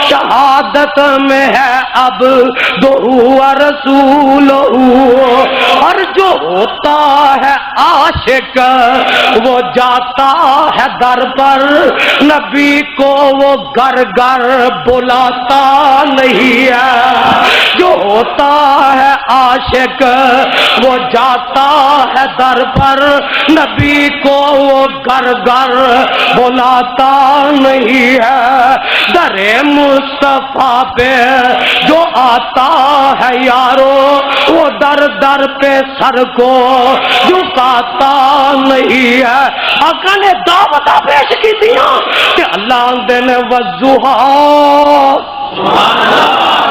شہادت میں ہے اب دو رسول، اور جو ہوتا ہے عاشق وہ جاتا ہے در پر، نبی کو وہ گھر گھر بلاتا نہیں ہے۔ جو ہوتا ہے عاشق وہ جاتا ہے در پر، نبی کو وہ گھر گھر بلاتا نہیں ہے۔ در مصطفیٰ پہ جو آتا ہے یارو، وہ در در پہ سر کو جھکاتا نہیں ہے۔ آقا نے دعوت پیش کی تھیاں کہ اللہ دن والضحیٰ،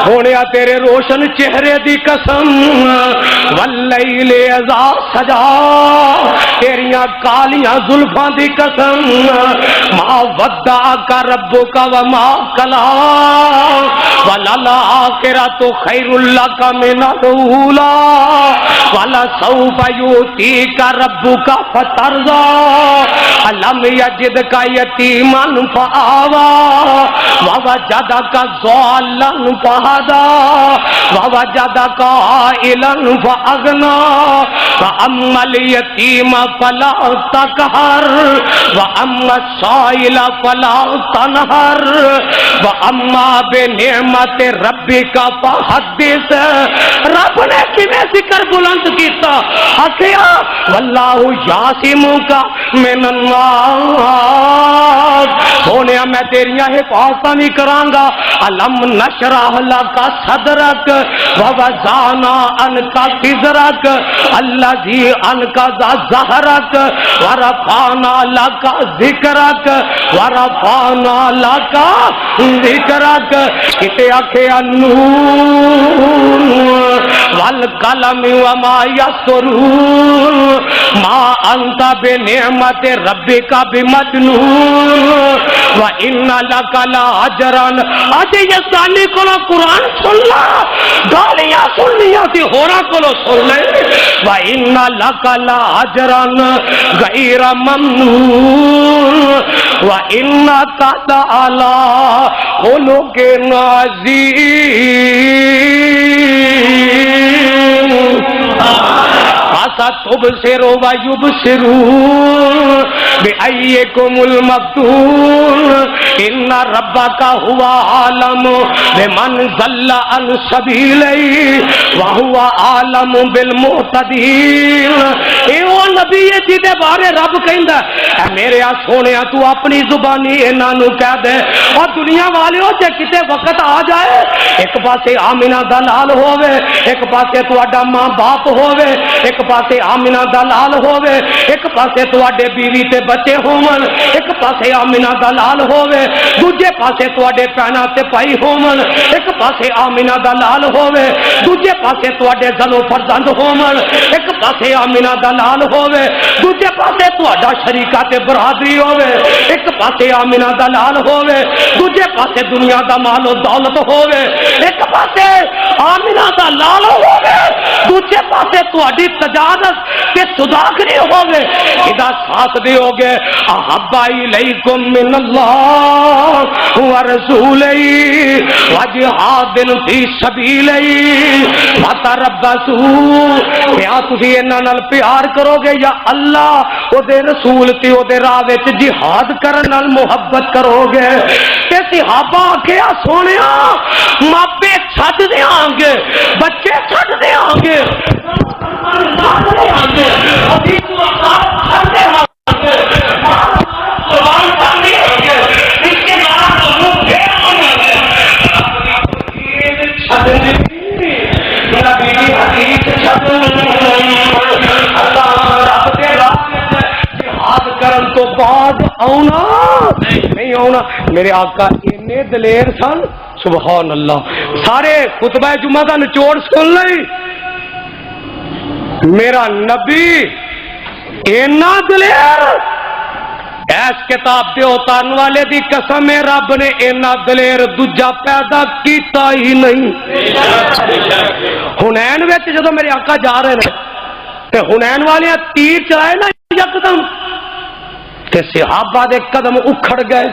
ہونیا تیرے روشن چہرے دی قسم، واللیل اذا سجا، تیریاں کالیاں زلفاں دی قسم، ما ودعک ربک وما قلا، وللآخرۃ خیر لک من الاولی، ولسوف یؤتیک ربک فترضی، الم یجدک یتیما فآوی، ووجدک ضالا فہدی، ووجدک عائلا فأغنی، فأما الیتیم فلا تقہر، وأما السائل فلا تنہر، وأما بنعمت ربک فحدث۔ رب نے کیویں ذکر بلند کیتا، آخیا واللہ یعصمک من الناس، سونیا میں تیریاں حفاظتاں بھی کراں گا۔ الم نشرح لک صدرک ووضعنا عنک وزرک الذی انقض ظہرک ورفعنا لک ذکرک ورفعنا لک ذکرک۔ کتے آخیا نون والقلم وما یسطرون، ما انت بنعمت ربک بمجنون، وان لک لاجرا۔ اج یزدانی کو قرآن سن لا، گالیاں سن لیا تے ہوراں کولو سن لے۔ وَإِنَّ لَكَ لَأَجْرًا غَيْرَ مَمْنُونٍ وَإِنَّكَ لَعَلَىٰ خُلُقٍ عَظِيمٍ فَسَتُبْصِرُ وَيُبْصِرُونَ بِأَيِّكُمُ الْمَفْتُونُ إِنَّ رَبَّكَ هُوَ أَعْلَمُ بِمَنْ ضَلَّ عَنْ سَبِيلِهِ وَهُوَ أَعْلَمُ بِالْمُهْتَدِينَ۔ اے وہ نبی ہے جدے بارے رب کہندا اے میرے سونیا تو اپنی زبانی انہاں نو کہہ دے اور دنیا والیو جے کتے وقت آ جائے ایک پاسے آمینہ دا لال ہووے ایک پاسے تہاڈا ماں باپ ہووے ایک پاسے آمینہ دا لال ہووے ایک پاسے تواڈے بیوی تے بچے ہون ایک پاسے آمینہ دا لال ہووے دوجے پاسے تواڈے بہناں تے بھائی ہون ایک پاسے آمینہ دا لال ہووے دوجے پاسے تواڈے زنو فرزند ہون ایک پاسے آمینہ دا لال ہووے دوجے پاسے تواڈا شریکہ تے برادری ہووے ایک پاسے آمینہ دا لال ہووے دوجے پاسے دنیا دا مال و دولت ہووے ایک پاسے آمینہ دا لال ہووے دوجے پاسے تواڈی تجارت تے صداقت ہووے ادا ساتھ دیو گے احب الیکم من اللہ ورسولہ وجہاد فی سبیلہ فتربصوا کیا تسی انہاں نال پیار کرو گے یا اللہ او دے رسول تے او دے راہ وچ جہاد کرن نال محبت کرو گے تے صحابہ کیا سونیا ماپے چھڈ دیاں گے بچے چھڈ دیاں گے کرن تو بعد آنا نہیں آنا میرے آقا اتنے دلیر سن سبحان اللہ سارے خطبہ جمعہ کا نچوڑ سن لئی میرا نبی اینا دلیر ایس کتاب دے اتارن والے دی قسم ہے رب نے اینا دلیر دوجا پیدا کیتا ہی نہیں حنین وچ جدوں میرے آقا جا رہے ہیں تے حنین والے تیر چلائے نا یکدم تے صحابہ دے قدم اکھڑ گئے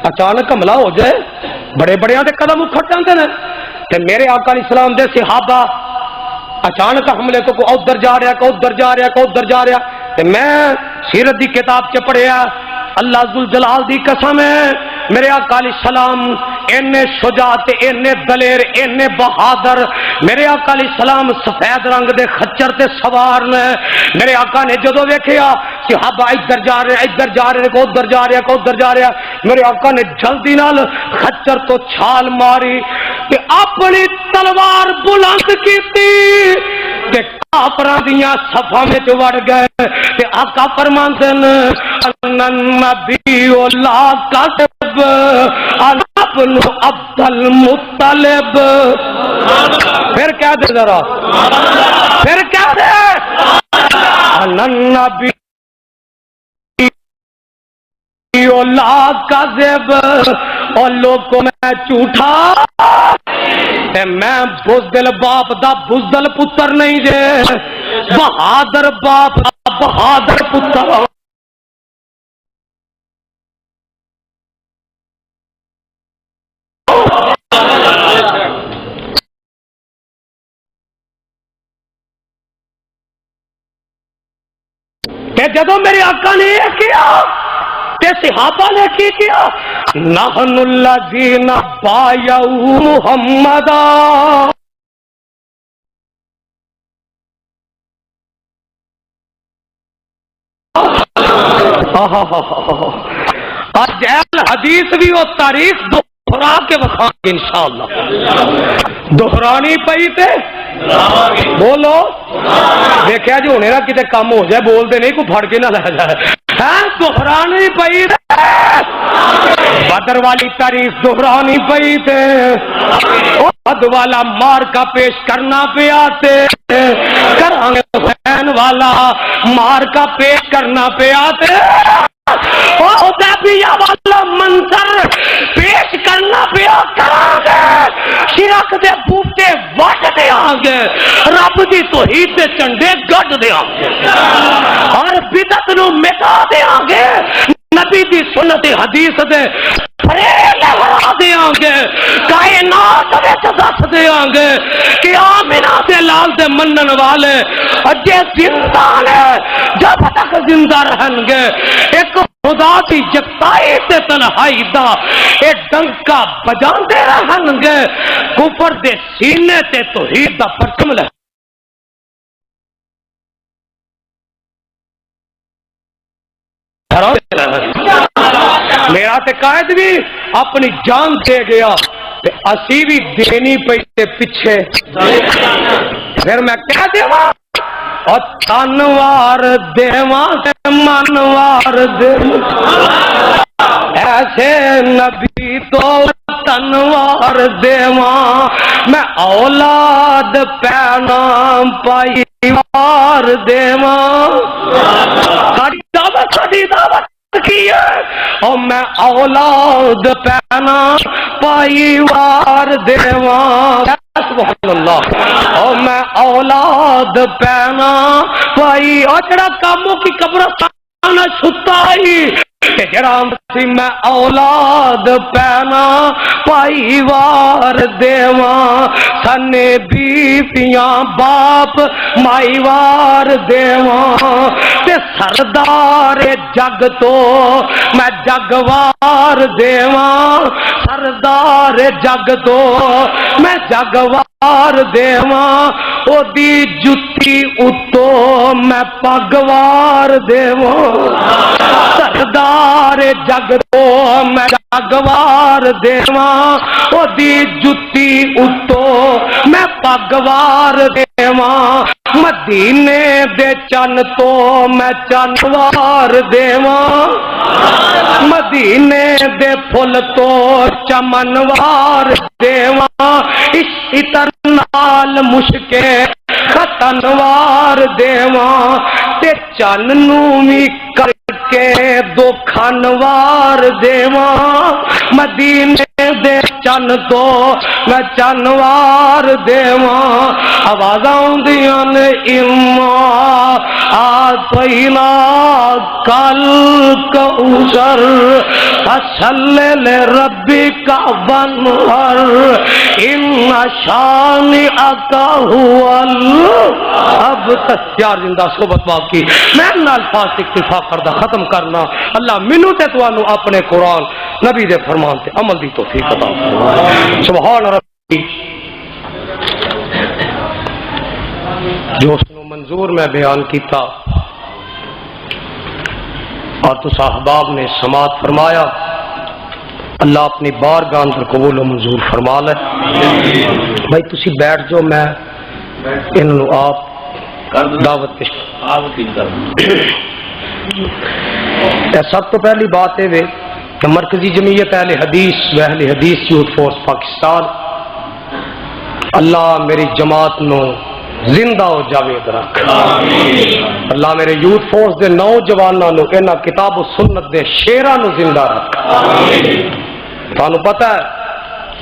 اچانک حملہ ہو جائے بڑے بڑے دے قدم اکھڑ جاندے نے تے میرے آقا علیہ السلام دے صحابہ اچانک حملے تو کوئی ادھر جا رہا کوئی ادھر جا رہا کوئی ادھر جا رہا تے میں سیرت دی کتاب چ پڑھیا اللہ ذوالجلال دی قسم ہے میرے آقا علیہ السلام اینے شجاعت اینے دلیر اینے بہادر میرے آقا علیہ السلام سفید رنگ دے خچر تے سوار نے میرے آقا نے جدو ویکھیا صحابہ ادھر جا رہے کو ادھر جا رہا کو ادھر جا رہا میرے آقا نے جلدی نال خچر تو چھال ماری تے اپنی تلوار بلند کیتی تے کافراں دیاں صفاں وچ وڑ گئے تے آقا فرماندے نے النبی لا کذب ابن عبد المطلب پھر کیا دے ذرا پھر کیا دے النبی لا کذب اور لوگ کو میں جھوٹا میں بزدل باپ دا بزدل پتر نہیں جے بہادر باپ دا بہادر پتر جدو میرے آقا نے یہ کیا تے صحابہ نے کی کیا نحن الذین بایعوا محمدا آج حدیث بھی وہ تاریخ دہرا کے وکھا کے انشاءاللہ دہرانی پئی تے بولو دیکھا جی ہونے نا کتے کام ہو جائے بول دے نہیں کوئی پھڑ کے نہ لے جائے دہرانی پئی بدر والی تاریخ دہرانی پئی تے بد والا مار کا پیش کرنا پیا تے کرانگے حسین والا مار کا پیش کرنا پیا تے حدیبیہ والا منظر پیش کرنا پیا کرانگے شرک دے بوٹے وٹ دے آنگے رب دی توحید دے چنڈے گڈ دیاں گے اور بدعت نو مٹا دیاں گے نبی دی سنت حدیث دے لہرا دیاں گے کائنات وچ دس دیاں گے کہ آمنہ دے لال دے منن والے اجے زندہ نے جب تک زندہ رہن گے ایک خدا دی جتائی تے تنہائی دا اے ڈنکا بجاندے رہن گے کفر دے سینے تے توحید دا پرچم لے میرا تے قائد بھی اپنی جان دے گیا تے اسی بھی دینی پہ پیچھے پھر میں کہہ دیواں اور تنوار دیواں تے منوار دیواں ایسے نبی تو تنوار دیواں میں اولاد پینا پائی وار دیواں ساری دعوت کی ہے اور میں اولاد پینا پائی وار دیواں سبحان اللہ اور میں اولاد پینا پائی اور جڑا کاموں کی قبرستان چھتائی جڑا میں اولاد پینا پائی وار دیواں سنے بیفیاں باپ مائی وار دیواں تے سردار جگ تو میں جگوار دیواں سردار جگ تو میں جگوار دیواں او دی جتی اتو میں پگوار دیواں سردار جگ تو میں پگوار دیواں او دی جتی اتو میں پگوار دیواں مدینے دے چن تو میں چنوار دیواں مدینے دے پھل تو چمنوار دیواں عطر نال مشکے ختنوار دیواں تے چن نو وی کر کے دو کھنوار دیواں مدینے دے چن تو میں چنوار دیواں آواز آؤندیاں نے اما آتینا کل کوثر فصلی لربک وانحر ان شانئک هو الابتر یار زندہ صحبت باقی میں ان الفاظ اکتفا کردہ ختم کرنا اللہ منو تے توانو اپنے قرآن نبی دے فرمان تے عمل دی توفیق عطا فرمائے سبحان ربی جو اس نے منظور میں بیان کیتا اور تو احباب نے سماعت فرمایا اللہ اپنی بارگاہ اندر قبول و منظور فرما لے بھائی تسی بیٹھ جو میں انہوں آپ دعوت پیش سب تو پہلی بات ہے کہ مرکزی جمعیت اہل حدیث و اہل حدیث یوتھ فورس پاکستان اللہ میری جماعت نو زندہ ہو جاوید رکھ اللہ میرے یوتھ فورس دے نوجوانوں نو انہاں کتاب و سنت دے شیراں نو زندہ رکھ تانوں پتہ ہے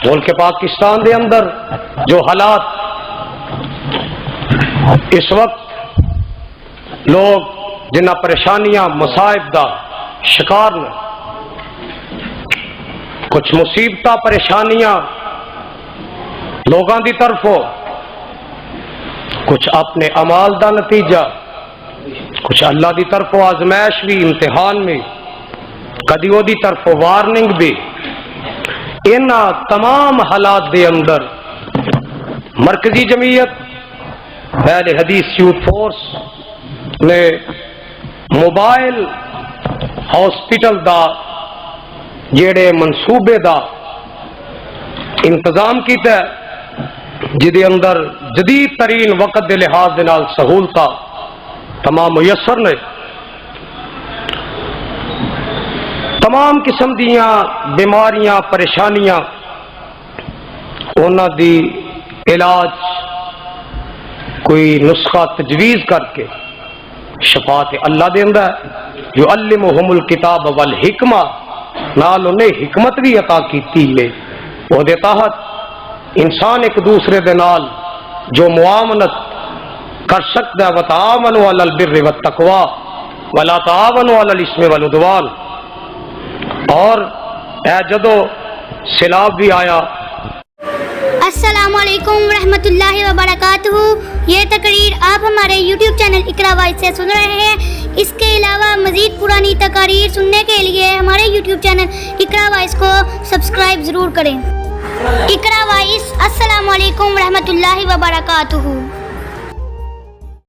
ملک پاکستان دے اندر جو حالات اس وقت لوگ جنہ پریشانیاں مصائب دا شکار نے کچھ مصیبتاں پریشانیاں لوگاں دی طرفوں کچھ اپنے اعمال دا نتیجہ کچھ اللہ دی طرفوں آزمائش بھی امتحان میں کدی وہ دی طرفوں وارننگ بھی ان تمام حالات دے اندر مرکزی جمعیت اہل حدیث یوتھ فورس نے موبائل ہاسپٹل دا جیڑے منصوبے دا انتظام کیتا ہے جدے اندر جدید ترین وقت دے لحاظ دے نال سہولتاں تمام میسر نے تمام قسم دیاں بیماریاں پریشانیاں انہاں دی علاج کوئی نسخہ تجویز کر کے شفاعت اللہ دیندا ہے یعلمہم الکتاب والحکمہ نال انہیں حکمت بھی عطا کیتی ہے وہ دے تحت انسان ایک دوسرے دے نال جو معاملت کر سکتا ہے وتعاونوا علی البر والتقوی ولا تعاونوا علی الاسم والعدوان. اور اے جدو سیلاب بھی آیا. السلام علیکم ورحمۃ اللہ وبرکاتہ. یہ تقریر آپ ہمارے یوٹیوب چینل اقرا وائس سے سن رہے ہیں. اس کے علاوہ مزید پرانی تقاریر سننے کے لیے ہمارے یوٹیوب چینل اقرا وائس کو سبسکرائب ضرور کریں. اقرا وائس. السلام علیکم ورحمۃ اللہ وبرکاتہ.